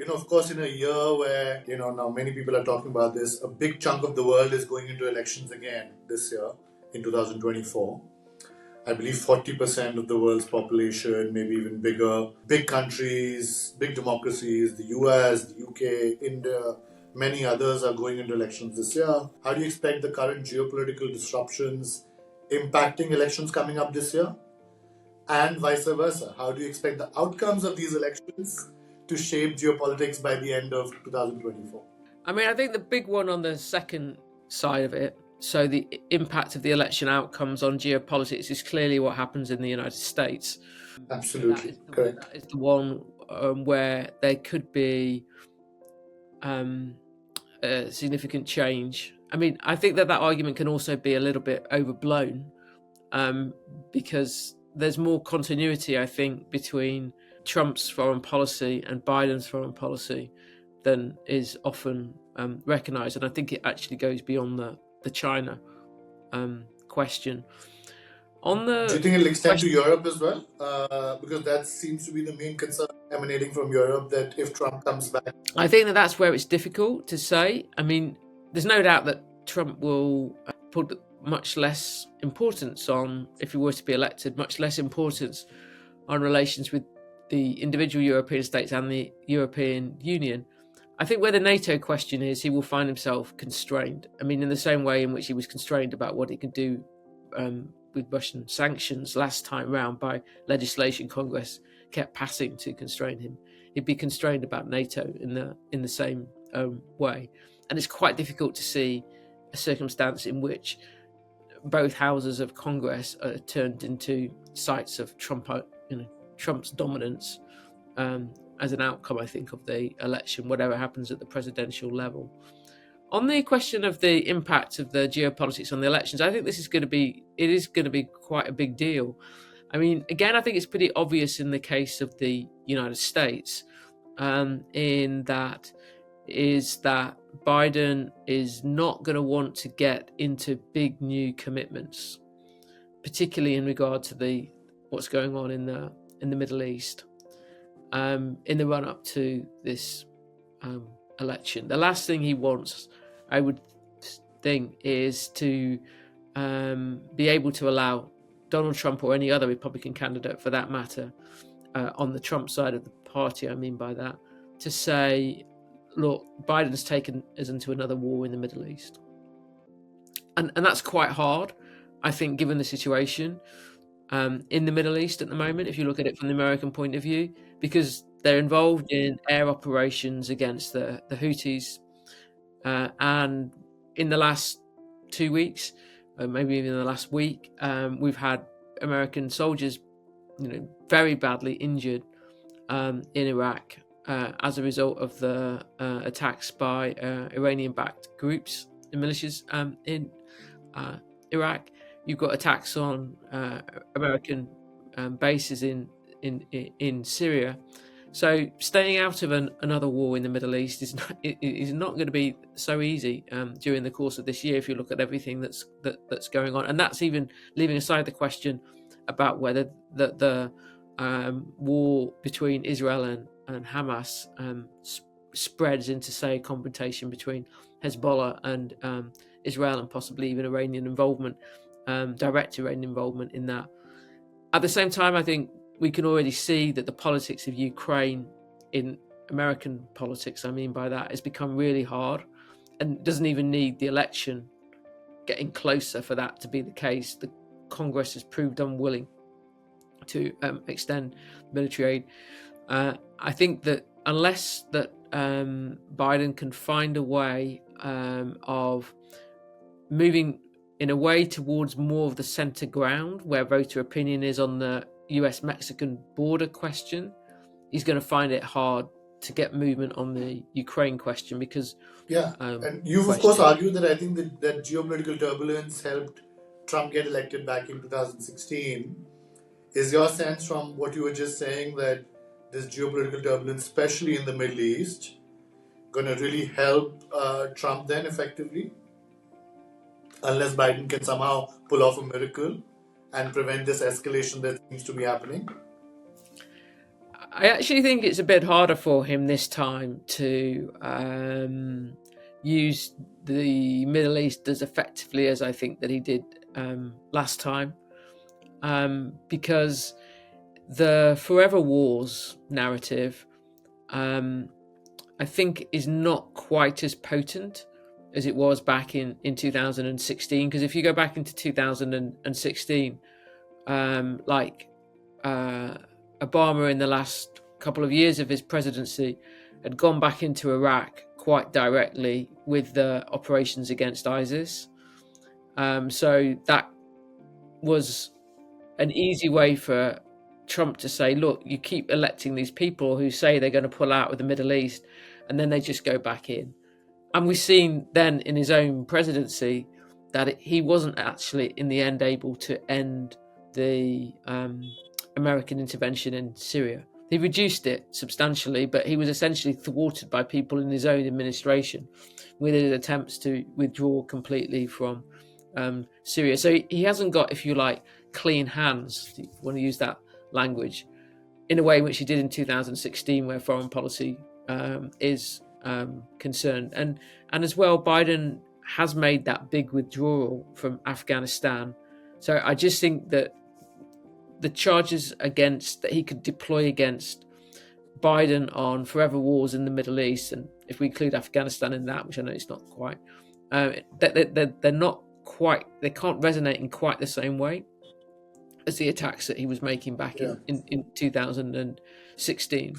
Of course, in a year where, now many people are talking about this, a big chunk of the world is going into elections again this year in 2024. I believe 40% of the world's population, maybe even bigger, big countries, big democracies, the US, the UK, India, many others are going into elections this year. How do you expect the current geopolitical disruptions impacting elections coming up this year? And vice versa. How do you expect the outcomes of these elections to shape geopolitics by the end of 2024? I think the big one on the second side of it, so the impact of the election outcomes on geopolitics, is clearly what happens in the United States. Absolutely. Correct. That is the one where there could be a significant change. I think that argument can also be a little bit overblown because there's more continuity, I think, between Trump's foreign policy and Biden's foreign policy than is often recognised. And I think it actually goes beyond the China question. Do you think it'll extend to Europe as well? Because that seems to be the main concern emanating from Europe, that if Trump comes back. I think that's where it's difficult to say. There's no doubt that Trump will put much less importance on, if he were to be elected, much less importance on relations with the individual European states and the European Union. I think where the NATO question is, he will find himself constrained. In the same way in which he was constrained about what he could do with Russian sanctions last time round by legislation Congress kept passing to constrain him. He'd be constrained about NATO in the same way. And it's quite difficult to see a circumstance in which both houses of Congress are turned into sites of Trump's dominance as an outcome, I think, of the election, whatever happens at the presidential level. On the question of the impact of the geopolitics on the elections, I think it is going to be quite a big deal. Again, I think it's pretty obvious in the case of the United States, in that Biden is not going to want to get into big new commitments, particularly in regard to what's going on in the Middle East, in the run up to this election. The last thing he wants, I would think, is to be able to allow Donald Trump, or any other Republican candidate for that matter, on the Trump side of the party, by that, to say, look, Biden's taken us into another war in the Middle East. And that's quite hard, I think, given the situation in the Middle East at the moment, if you look at it from the American point of view, because they're involved in air operations against the Houthis. And in the last 2 weeks, maybe even the last week, we've had American soldiers, very badly injured in Iraq as a result of the attacks by Iranian-backed groups and militias in Iraq. You've got attacks on American bases in Syria. So staying out of another war in the Middle East is not going to be so easy during the course of this year, if you look at everything that's going on. And that's even leaving aside the question about whether the war between Israel and Hamas spreads into, say, confrontation between Hezbollah and Israel, and possibly even Iranian involvement, direct Iranian involvement in that. At the same time, I think we can already see that the politics of Ukraine, in American politics, by that, has become really hard, and doesn't even need the election getting closer for that to be the case. The Congress has proved unwilling to extend military aid. I think that unless that Biden can find a way of moving in a way towards more of the center ground, where voter opinion is on the US-Mexican border question, he's going to find it hard to get movement on the Ukraine question, because and you've of course argued that I think that geopolitical turbulence helped Trump get elected back in 2016. Is your sense, from what you were just saying, that this geopolitical turbulence, especially in the Middle East, going to really help Trump then effectively, unless Biden can somehow pull off a miracle and prevent this escalation that seems to be happening? I actually think it's a bit harder for him this time to use the Middle East as effectively as I think that he did last time, because the forever wars narrative, I think, is not quite as potent as it was back in 2016. Because if you go back into 2016, Obama in the last couple of years of his presidency had gone back into Iraq quite directly with the operations against ISIS. So that was an easy way for Trump to say, look, you keep electing these people who say they're going to pull out of the Middle East, and then they just go back in. And we've seen then in his own presidency that he wasn't actually in the end able to end the American intervention in Syria. He reduced it substantially, but he was essentially thwarted by people in his own administration with his attempts to withdraw completely from Syria. So he hasn't got, if you like, clean hands, if you want to use that language, in a way which he did in 2016, where foreign policy is concerned. And as well, Biden has made that big withdrawal from Afghanistan. So I just think that the charges that he could deploy against Biden on forever wars in the Middle East, and if we include Afghanistan in that, which I know it's not quite, they're not quite, they can't resonate in quite the same way as the attacks that he was making back in 2016.